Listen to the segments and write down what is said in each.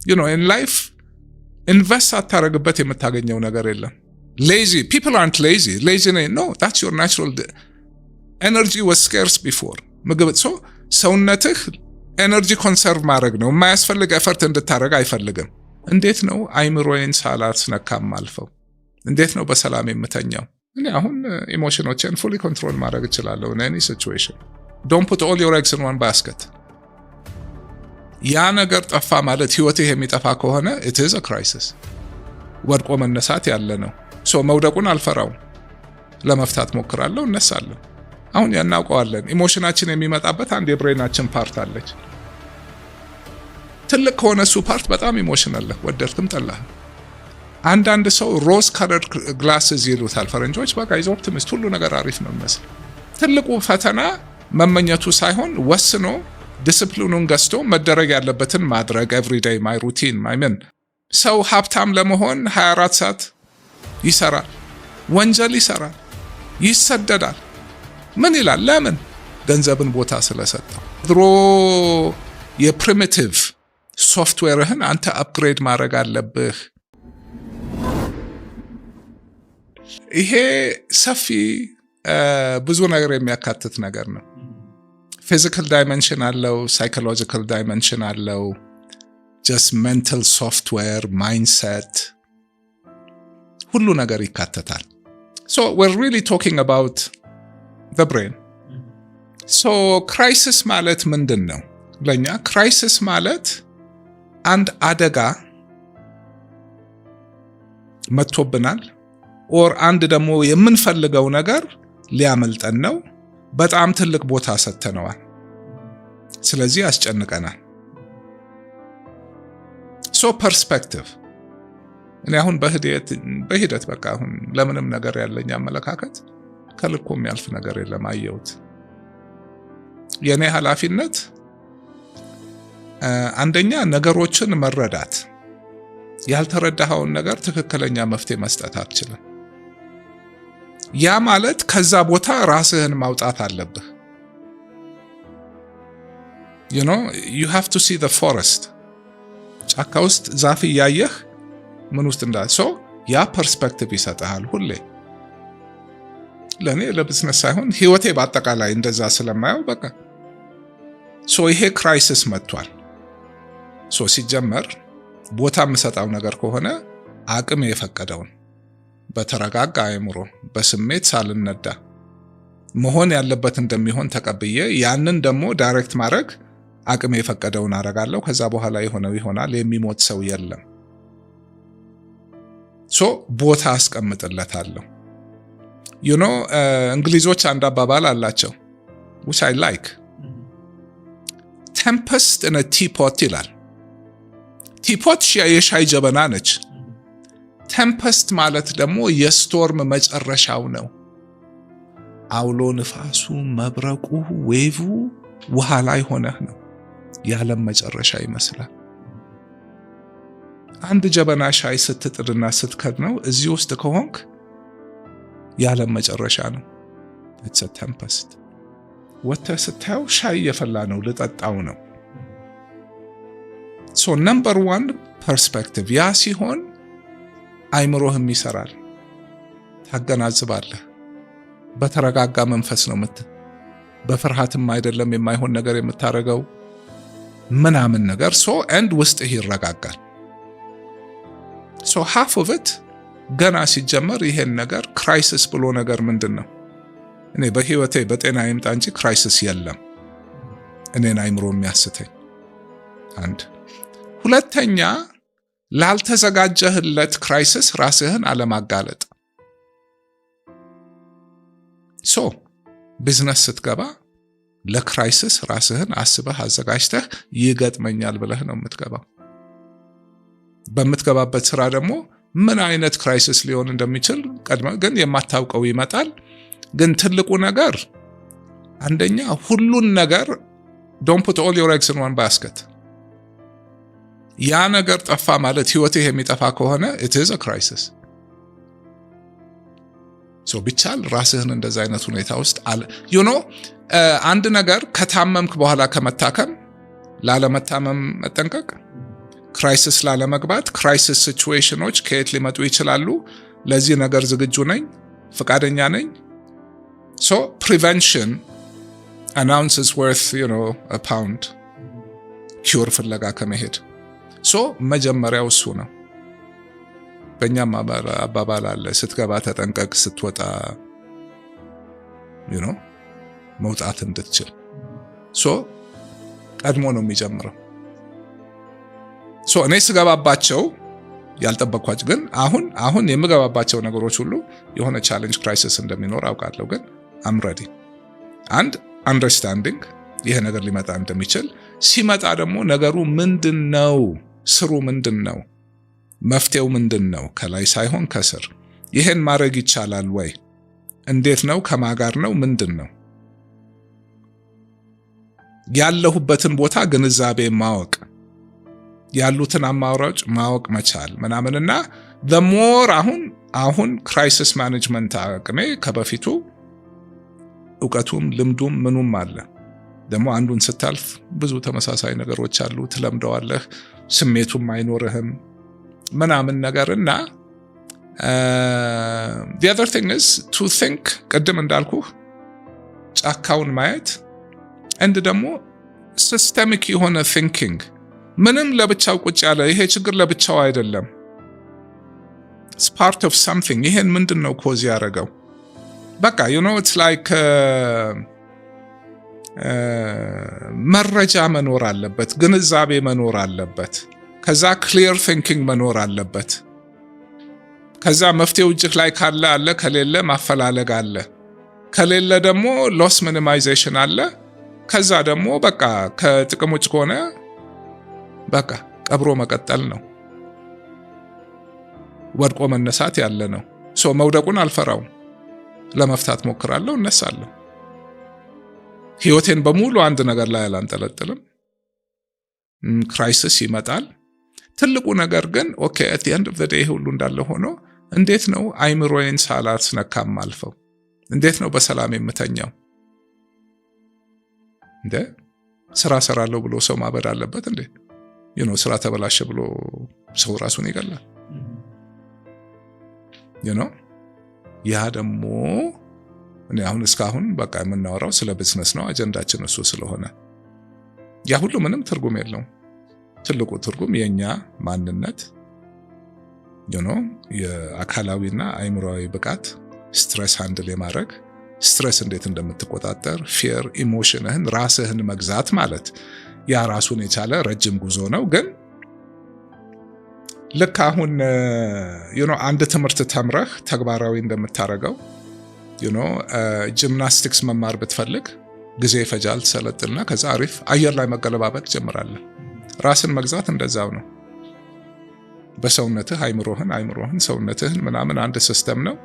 in life invest አታረግበት የምታገኘው ነገር የለም። lazy people aren't lazy no, that's your natural energy was scarce before ምግብ ሰውነትህ ኤነርጂ ኮንሰርቭ ማድረግ ነው። የማያስፈልግ ኤፈርት እንድታረግ አይፈልግም። እንዴት ነው አይምሮዬን ሳላት ነካም አልፈው? እንዴት ነው በሰላም የምተኛው? እኔ አሁን ኢሞሽኖቼን fully control ማድረግ እችላለሁ in any situation. Don't put all your eggs in one basket. ያ ነገር ጠፋ ማለት ህይወትህ የሚጠፋ ከሆነ it is a crisis. ወድቆ መነሳት ያለ ነው። መውደቁን አልፈራውም። ለመፍታት ሞክራለሁ፣ እነሳለሁ። አሁን ያናውቀዋለን። ኢሞሽናችን የሚመጣበት አንድ የብሬናችን ፓርት አለች። ትልቅ ከሆነ እሱ ፓርት በጣም ኢሞሽናል ነው፣ ወደድክም ጠላህ። አንዳንድ ሰው ሮዝ ከለርድ ግላስስ ይሉታል ፈረንጆች። በቃ ኢዝ ኦፕቲሚስት፣ ሁሉ ነገር አሪፍ ነው የሚመስል። ትልቁ ፈተና መመኘቱ ሳይሆን ወስኖ ዲስፕሊኑን ገዝቶ መደረግ ያለበትን ማድረግ። ኤቭሪዴይ ማይ ሩቲን ምን ሰው ሀብታም ለመሆን 24 ሰዓት ይሰራል፣ ወንጀል ይሰራል፣ ይሰደዳል። ምን ይላል? ለምን? ገንዘብን ቦታ ስለሰጠው። ድሮ የፕሪሚቲቭ ሶፍትዌርህን አንተ አፕግሬድ ማድረግ አለብህ። ይሄ ሰፊ ብዙ ነገር የሚያካትት ነገር ነው። ፊዚካል ዳይሜንሽን አለው፣ ሳይኮሎጂካል ዳይሜንሽን አለው፣ ጀስት ሜንታል ሶፍትዌር፣ ማይንድሴት፣ ሁሉ ነገር ይካተታል። So we're really talking about the brain. So crisis ማለት ምንድን ነው? ለኛ crisis ማለት አንድ አደጋ መጥቶብናል ኦር አንድ ደግሞ የምንፈልገው ነገር ሊያመልጠን ነው። በጣም ትልቅ ቦታ ሰጥተነዋል። ስለዚህ ያስጨንቀናል። So perspective እኔ አሁን በሂደት በቃ አሁን ለምንም ነገር ያለኝ አመለካከት ከልኮ የሚያልፍ ነገር የለም። አየሁት። የኔ ኃላፊነት አንደኛ ነገሮችን መረዳት። ያልተረዳኸውን ነገር ትክክለኛ መፍትሄ መስጠት አትችልም። ያ ማለት ከዛ ቦታ ራስህን ማውጣት አለብህ። you have to see the forest. ጫካ ውስጥ ዛፍ እያየህ ምን ውስጥ እንዳለ ያ ፐርስፔክቲቭ ይሰጥሃል ሁሌ። ለኔ ለቢዝነስ ሳይሆን ህይወቴ በአጠቃላይ እንደዛ ስለማየው በቃ ይሄ ክራይሲስ መጥቷል። ሲጀመር ቦታ የምሰጣው ነገር ከሆነ አቅም የፈቀደውን በተረጋጋ አእምሮ በስሜት ሳልነዳ መሆን ያለበት እንደሚሆን ተቀብዬ ያንን ደግሞ ዳይሬክት ማድረግ አቅም የፈቀደውን አረጋለሁ። ከዛ በኋላ የሆነው ይሆናል። የሚሞት ሰው የለም። ቦታ አስቀምጥለታለሁ። እንግሊዞች አንድ አባባል አላቸው which I like. tempest in a teapot ይላል። ቲፖት የሻይ ጀበና ነች። ቴምፐስት ማለት ደግሞ የስቶርም መጨረሻው ነው። አውሎ ንፋሱ፣ መብረቁ፣ ዌቭ ውሃ ላይ ሆነህ ነው። የዓለም መጨረሻ ይመስላል። አንድ ጀበና ሻይ ስትጥድና ስትከድነው እዚህ ውስጥ ከሆንክ የዓለም መጨረሻ ነው። it's a tempest። ወጥተህ ስታየው ሻይ የፈላ ነው፣ ልጠጣው ነው። number 1 perspective ያ ሲሆን አይምሮህም ይሰራል። ታገናዝባለህ። በተረጋጋ መንፈስ ነው በፍርሃትም አይደለም የማይሆን ነገር የምታረገው ምናምን ነገር and ውስጥህ ይረጋጋል። half of it ገና ሲጀመር ይሄን ነገር ክራይሲስ ብሎ ነገር ምንድነው? እኔ በህይወቴ በጤና ይምጣ እንጂ ክራይሲስ የለም እኔን አይምሮ የሚያስተኝ። አንድ ሁለተኛ ላልተዘጋጀህለት ክራይሲስ ራስህን አለማጋለጥ። ቢዝነስ ስትገባ ለክራይሲስ ራስህን አስበህ አዘጋጅተህ ይገጥመኛል ብለህ ነው የምትገባው። በምትገባበት ስራ ደግሞ ምን አይነት ክራይሲስ ሊሆን እንደሚችል ቀድመ ግን የማታውቀው ይመጣል። ግን ትልቁ ነገር አንደኛ ሁሉን ነገር don't put all your eggs in one basket። ያ ነገር ጠፋ ማለት ህይወትህ የሚጠፋ ከሆነ it is a crisis። ቢቻል ራስህን እንደዛ አይነት ሁኔታ ውስጥ አንድ ነገር ከታመምክ በኋላ ከመታከም ላለመታመም መጠንቀቅ፣ ክራይሲስ ላለመግባት ክራይሲስ ሲቹዌሽኖች ከየት ሊመጡ ይችላሉ? ለዚህ ነገር ዝግጁ ነኝ፣ ፈቃደኛ ነኝ። ሶ ፕሪቨንሽን an ounce is worth, a pound. ኪውር ፍለጋ ከመሄድ ሶ መጀመሪያው እሱ ነው። በእኛም አባባል አለ፣ ስትገባ ተጠንቀቅ፣ ስትወጣ መውጣት እንድትችል። ሶ ቀድሞ ነው የሚጀምረው። ሶ እኔ ስገባባቸው ያልጠበቅኳቸው ግን አሁን የምገባባቸው ነገሮች ሁሉ የሆነ ቻሌንጅ ክራይሲስ እንደሚኖር አውቃለሁ። ግን አም ሬዲ አንድ አንደርስታንዲንግ ይሄ ነገር ሊመጣ እንደሚችል፣ ሲመጣ ደግሞ ነገሩ ምንድነው? ስሩ ምንድነው? መፍትሄው ምንድነው? ከላይ ሳይሆን ከስር። ይሄን ማድረግ ይቻላል ወይ? እንዴት ነው? ከማጋር ነው? ምንድነው? ያለሁበትን ቦታ ግንዛቤ ማወቅ፣ ያሉትን አማራጭ ማወቅ መቻል ምናምንና the more አሁን ክራይሲስ ማኔጅመንት አቅሜ ከበፊቱ እውቀቱም ልምዱም ምኑም አለ። ደግሞ አንዱን ስታልፍ ብዙ ተመሳሳይ ነገሮች አሉ፣ ትለምደዋለህ፣ ስሜቱም አይኖርህም ምናምን ነገርና the other thing is to think ቅድም እንዳልኩህ ጫካውን ማየት እንድ ደግሞ ሲስተሚክ የሆነ ቲንኪንግ ምንም ለብቻው ቁጭ ያለ ይሄ ችግር ለብቻው አይደለም። it's part of something። ይሄን ምንድነው ኮዝ ያደረገው? በቃ it's like መረጃ መኖር አለበት፣ ግንዛቤ መኖር አለበት፣ ከዛ ክሊር ቲንኪንግ መኖር አለበት። ከዛ መፍትሄው እጅህ ላይ ካለ አለ፣ ከሌለ ማፈላለግ አለ፣ ከሌለ ደግሞ ሎስ ሚኒማይዜሽን አለ። ከዛ ደግሞ በቃ ከጥቅም ውጭ ከሆነ በቃ ቀብሮ መቀጠል ነው፣ ወድቆ መነሳት ያለ ነው። ሶ መውደቁን አልፈራውም፣ ለመፍታት ሞክራለሁ፣ እነሳለሁ። ህይወቴን በሙሉ አንድ ነገር ላይ አላንጠለጥልም። ክራይሲስ ይመጣል። ትልቁ ነገር ግን ኦኬ at the end of the day ሁሉ እንዳለ ሆኖ እንዴት ነው አይምሮዬን ሳላስነካም አልፈው? እንዴት ነው በሰላም የምተኛው? እንደ ስራ ሰራለሁ ብሎ ሰው ማበድ አለበት እንዴ? ስራ ተበላሸ ብሎ ሰው ራሱን ይገላል። ያ ደግሞ እኔ አሁን እስካሁን በቃ የምናወራው ስለ ቢዝነስ ነው፣ አጀንዳችን እሱ ስለሆነ ያ ሁሉ ምንም ትርጉም የለውም። ትልቁ ትርጉም የኛ ማንነት የአካላዊና አይምሮዊ ብቃት፣ ስትሬስ ሃንድል የማድረግ ስትሬስ እንዴት እንደምትቆጣጠር፣ ፊየር ኢሞሽንህን ራስህን መግዛት ማለት ያ ራሱን የቻለ ረጅም ጉዞ ነው። ግን ልክ አሁን አንድ ትምህርት ተምረህ ተግባራዊ እንደምታረገው ጂምናስቲክስ መማር ብትፈልግ ጊዜ ይፈጃል፣ ትሰለጥና ከዛ አሪፍ አየር ላይ መገለባበጥ ጀምራለህ። ራስን መግዛት እንደዛው ነው። በሰውነትህ አይምሮህን ሰውነትህን ምናምን አንድ ሲስተም ነው።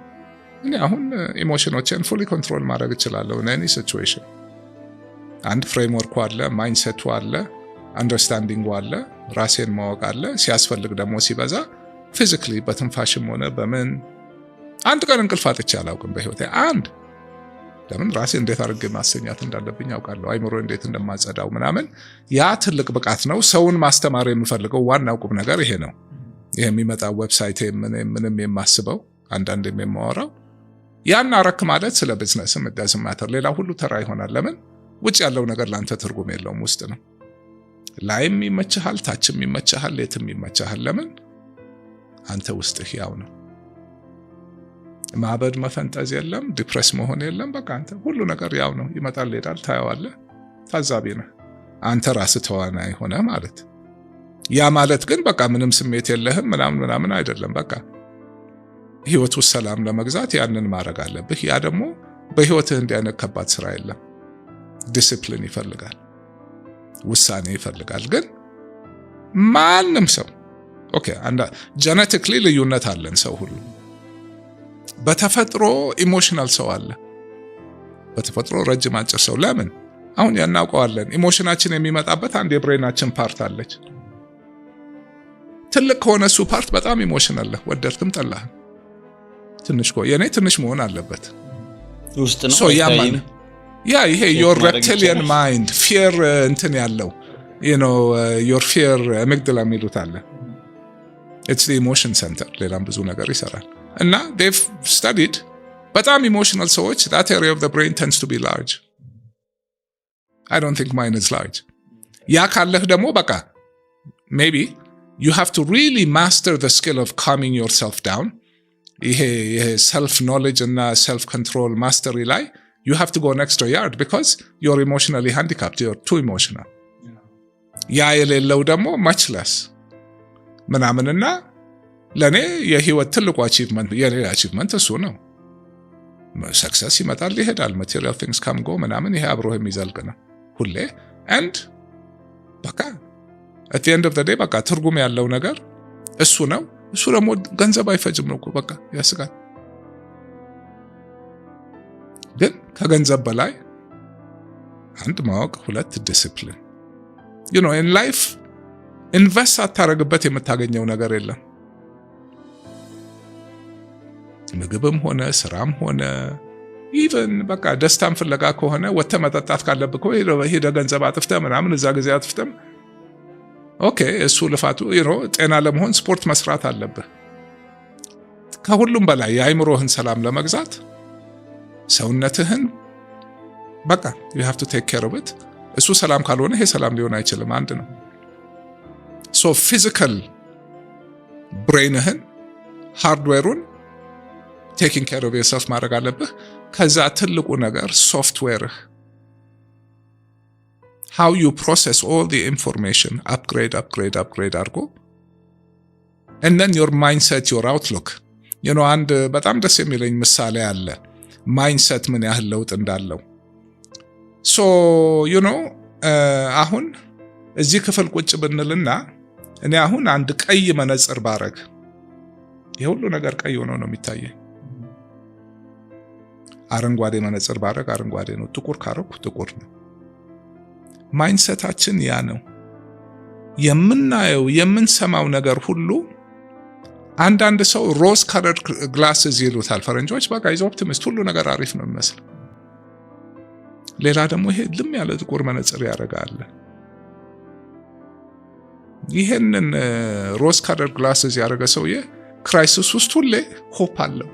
እኔ አሁን ኢሞሽኖችን ፉሊ ኮንትሮል ማድረግ እችላለሁ in any situation። አንድ ፍሬምወርኩ አለ፣ ማይንድሴቱ አለ፣ አንደርስታንዲንጉ አለ፣ ራሴን ማወቅ አለ። ሲያስፈልግ ደግሞ ሲበዛ ፊዚካሊ በትንፋሽም ሆነ በምን አንድ ቀን እንቅልፍ አጥቼ አላውቅም በህይወቴ። ለምን ራሴ እንዴት አድርጌ ማሰኛት እንዳለብኝ አውቃለሁ። አይምሮ እንዴት እንደማጸዳው ምናምን ያ ትልቅ ብቃት ነው። ሰውን ማስተማር የምፈልገው ዋናው ቁም ነገር ይሄ ነው። ይሄ የሚመጣው ዌብሳይት ምንም የማስበው አንዳንዴም የማወራው ያን አረክ ማለት ስለ ቢዝነስም doesn't matter። ሌላ ሁሉ ተራ ይሆናል። ለምን ውጭ ያለው ነገር ላንተ ትርጉም የለውም፣ ውስጥ ነው። ላይም ይመችሃል፣ ታችም ይመችሃል፣ የትም ይመችሃል። ለምን አንተ ውስጥህ ያው ነው። ማበድ መፈንጠዝ የለም፣ ዲፕሬስ መሆን የለም። በቃ አንተ ሁሉ ነገር ያው ነው። ይመጣል ይሄዳል፣ ታየዋለህ፣ ታዛቢ ነህ። አንተ ራስህ ተዋናይ ሆነህ ማለት ያ ማለት ግን በቃ ምንም ስሜት የለህም ምናምን አይደለም። በቃ ህይወት ውስጥ ሰላም ለመግዛት ያንን ማድረግ አለብህ። ያ ደግሞ በህይወትህ እንዲያነቅ ከባድ ስራ የለም። ዲሲፕሊን ይፈልጋል፣ ውሳኔ ይፈልጋል። ግን ማንም ሰው ኦኬ ጄኔቲክሊ ልዩነት አለን ሰው ሁሉ። በተፈጥሮ ኢሞሽናል ሰው አለ፣ በተፈጥሮ ረጅም አጭር ሰው። ለምን አሁን ያናውቀዋለን። ኢሞሽናችን የሚመጣበት አንድ የብሬናችን ፓርት አለች። ትልቅ ከሆነ እሱ ፓርት በጣም ኢሞሽናል አለ፣ ወደድክም ጠላህም። ትንሽ የኔ ትንሽ መሆን አለበት ውስጥ ነው። ይሄ your reptilian mind ፊየር እንትን ያለው your fear amygdala የሚሉት አለ። it's the emotion center ሌላም ብዙ ነገር ይሰራል እና they've studied በጣም ኢሞሽናል ሰዎች that area of the brain tends to be large. I don't think mine is large. ያ ካለህ ደግሞ በቃ maybe you have to really master the skill of calming yourself down. ይሄ self knowledge እና self control mastery ላይ you have to go an extra yard because you're emotionally handicapped, you're too emotional. ያ የሌለው ደግሞ much less ምናምንና ለኔ የህይወት ትልቁ achievement የኔ achievement እሱ ነው። ሰክሰስ ይመጣል ይሄዳል፣ material things come go ምናምን ይሄ አብሮህ የሚዘልቅ ነው ሁሌ and በቃ at the end of the day በቃ ትርጉም ያለው ነገር እሱ ነው። እሱ ደግሞ ገንዘብ አይፈጅም ነው እኮ በቃ ያስጋል። ግን ከገንዘብ በላይ አንድ ማወቅ፣ ሁለት ዲሲፕሊን in life ኢንቨስት አታረግበት የምታገኘው ነገር የለም። ምግብም ሆነ ስራም ሆነ ኢቨን በቃ ደስታን ፍለጋ ከሆነ ወጥተህ መጠጣት ካለብህ ሄደ ገንዘብ አጥፍተህ ምናምን እዛ ጊዜ አጥፍተህ ኦኬ እሱ ልፋቱ ጤና ለመሆን ስፖርት መስራት አለብህ። ከሁሉም በላይ የአይምሮህን ሰላም ለመግዛት ሰውነትህን በቃ you have to take care of it። እሱ ሰላም ካልሆነ ይሄ ሰላም ሊሆን አይችልም። አንድ ነው። so physical brainህን ሃርድዌሩን taking care of yourself ማድረግ አለብህ። ከዛ ትልቁ ነገር ሶፍትዌርህ how you process all the information upgrade አድርጎ and then your mindset, your outlook. አንድ በጣም ደስ የሚለኝ ምሳሌ አለ ማይንድሴት ምን ያህል ለውጥ እንዳለው። so አሁን እዚህ ክፍል ቁጭ ብንልና እኔ አሁን አንድ ቀይ መነጽር ባረግ የሁሉ ነገር ቀይ ሆኖ ነው የሚታየኝ። አረንጓዴ መነጽር ባረግ አረንጓዴ ነው፣ ጥቁር ካረኩ ጥቁር ነው። ማይንድሴታችን ያ ነው። የምናየው የምንሰማው ነገር ሁሉ አንዳንድ ሰው ሮዝ ከለርድ ግላስስ ይሉታል ፈረንጆች። በቃ ኢዝ ኦፕቲሚስት፣ ሁሉ ነገር አሪፍ ነው የሚመስል። ሌላ ደግሞ ይሄ ልም ያለ ጥቁር መነጽር ያደርጋል። ይሄንን ሮዝ ከለርድ ግላስስ ያደረገ ሰውዬ ክራይሲስ ውስጥ ሁሌ ሆፕ አለው።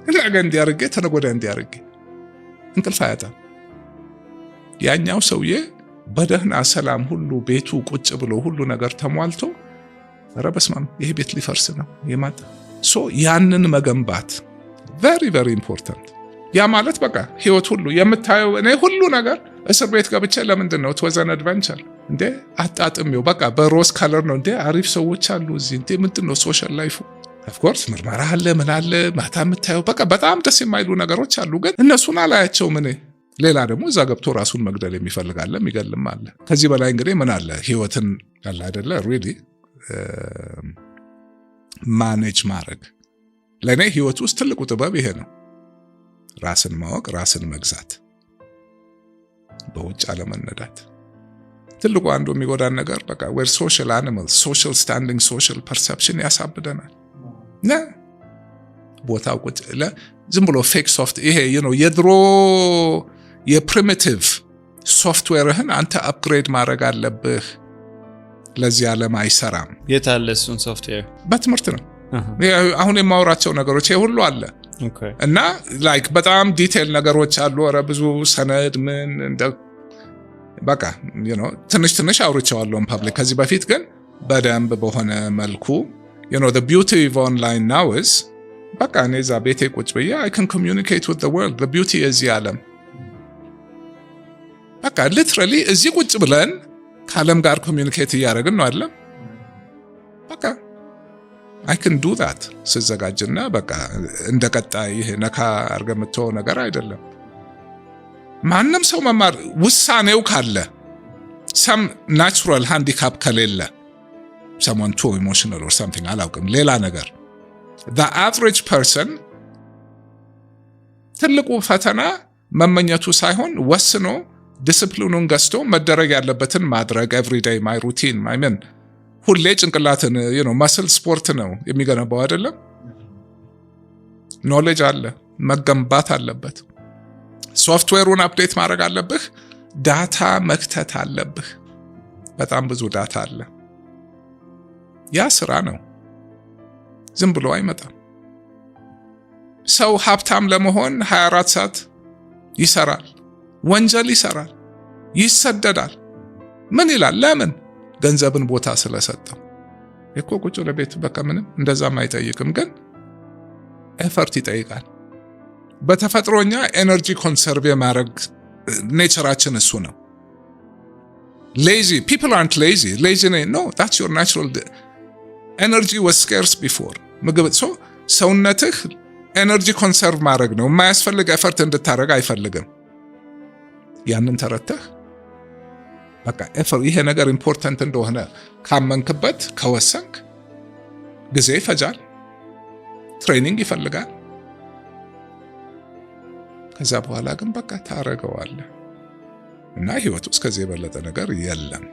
ነገ እንዲያርገ ተነጎዳ እንዲያርገ እንቅልፍ አያጣም። ያኛው ሰውዬ በደህና ሰላም ሁሉ ቤቱ ቁጭ ብሎ ሁሉ ነገር ተሟልቶ ኧረ በስመ አብ ይሄ ቤት ሊፈርስ ነው የማታ ያንን መገንባት very very important። ያ ማለት በቃ ህይወት ሁሉ የምታየው እኔ ሁሉ ነገር እስር ቤት ገብቼ ለምንድን ነው ተወዘን አድቨንቸር እንዴ አጣጥሜው በቃ በሮዝ ከለር ነው እንዴ አሪፍ ሰዎች አሉ እዚህ እንዴ ምንድን ነው ሶሻል ላይፉ of course ምርመራ አለ ምን አለ ማታ የምታየው በቃ በጣም ደስ የማይሉ ነገሮች አሉ። ግን እነሱን አላያቸውም እኔ። ሌላ ደግሞ እዛ ገብቶ ራሱን መግደል የሚፈልግ አለ፣ የሚገልም አለ። ከዚህ በላይ እንግዲህ ምን አለ? ህይወትን ያለ አይደለ ሪሊ ማኔጅ ማድረግ። ለእኔ ህይወት ውስጥ ትልቁ ጥበብ ይሄ ነው። ራስን ማወቅ፣ ራስን መግዛት፣ በውጭ አለመነዳት። ትልቁ አንዱ የሚጎዳን ነገር በቃ we're social animals, social standing, social perception ያሳብደናል። ቦታው ቁጭ ዝም ብሎ ፌክ ሶፍት ይሄ የድሮ የፕሪሚቲቭ ሶፍትዌርህን አንተ አፕግሬድ ማድረግ አለብህ። ለዚህ ዓለም አይሰራም። የት አለ እሱን ሶፍትዌር? በትምህርት ነው። አሁን የማወራቸው ነገሮች ሁሉ አለ እና ላይክ በጣም ዲቴል ነገሮች አሉ። ኧረ ብዙ ሰነድ ምን እንደ በቃ ትንሽ አውርቼዋለሁ ፐብሊክ ከዚህ በፊት። ግን በደንብ በሆነ መልኩ the beauty of online now is በቃ እኔ እዛ ቤቴ ቁጭ ብዬ I can communicate with the world. the beauty የዚህ ዓለም በቃ literally እዚህ ቁጭ ብለን ከዓለም ጋር ኮሚዩኒኬት እያደረግን ነው አይደለም? በቃ I can do that ስዘጋጅና በቃ እንደቀጣይ ይሄ ነካ አድርገህ የምትተወው ነገር አይደለም። ማንም ሰው መማር ውሳኔው ካለ some natural handicap ከሌለ someone too emotional or something አላውቅም ሌላ ነገር the average person ትልቁ ፈተና መመኘቱ ሳይሆን ወስኖ ዲስፕሊኑን ገዝቶ መደረግ ያለበትን ማድረግ everyday my routine my men ሁሌ ጭንቅላትን መስል ስፖርት ነው የሚገነባው አይደለም። ኖሌጅ አለ መገንባት አለበት። ሶፍትዌሩን አፕዴት ማድረግ አለብህ። ዳታ መክተት አለብህ። በጣም ብዙ ዳታ አለ። ያ ስራ ነው፣ ዝም ብሎ አይመጣም። ሰው ሀብታም ለመሆን 24 ሰዓት ይሰራል፣ ወንጀል ይሰራል፣ ይሰደዳል። ምን ይላል? ለምን? ገንዘብን ቦታ ስለሰጠው እኮ። ቁጭ ለቤት በቃ ምንም እንደዛም አይጠይቅም፣ ግን ኤፈርት ይጠይቃል። በተፈጥሮኛ ኤነርጂ ኮንሰርቭ የማድረግ ኔቸራችን እሱ ነው። ሌዚ ፒፕል አርንት ሌዚ ኖ that's your natural energy was scarce before። ምግብ ሰውነትህ ኤነርጂ ኮንሰርቭ ማድረግ ነው። የማያስፈልግ ኤፈርት እንድታደርግ አይፈልግም። ያንን ተረተህ በቃ ይሄ ነገር ኢምፖርታንት እንደሆነ ካመንክበት ከወሰንክ ጊዜ ይፈጃል፣ ትሬኒንግ ይፈልጋል። ከዛ በኋላ ግን በቃ ታረገዋለህ እና ህይወት ውስጥ ከዚህ የበለጠ ነገር የለም።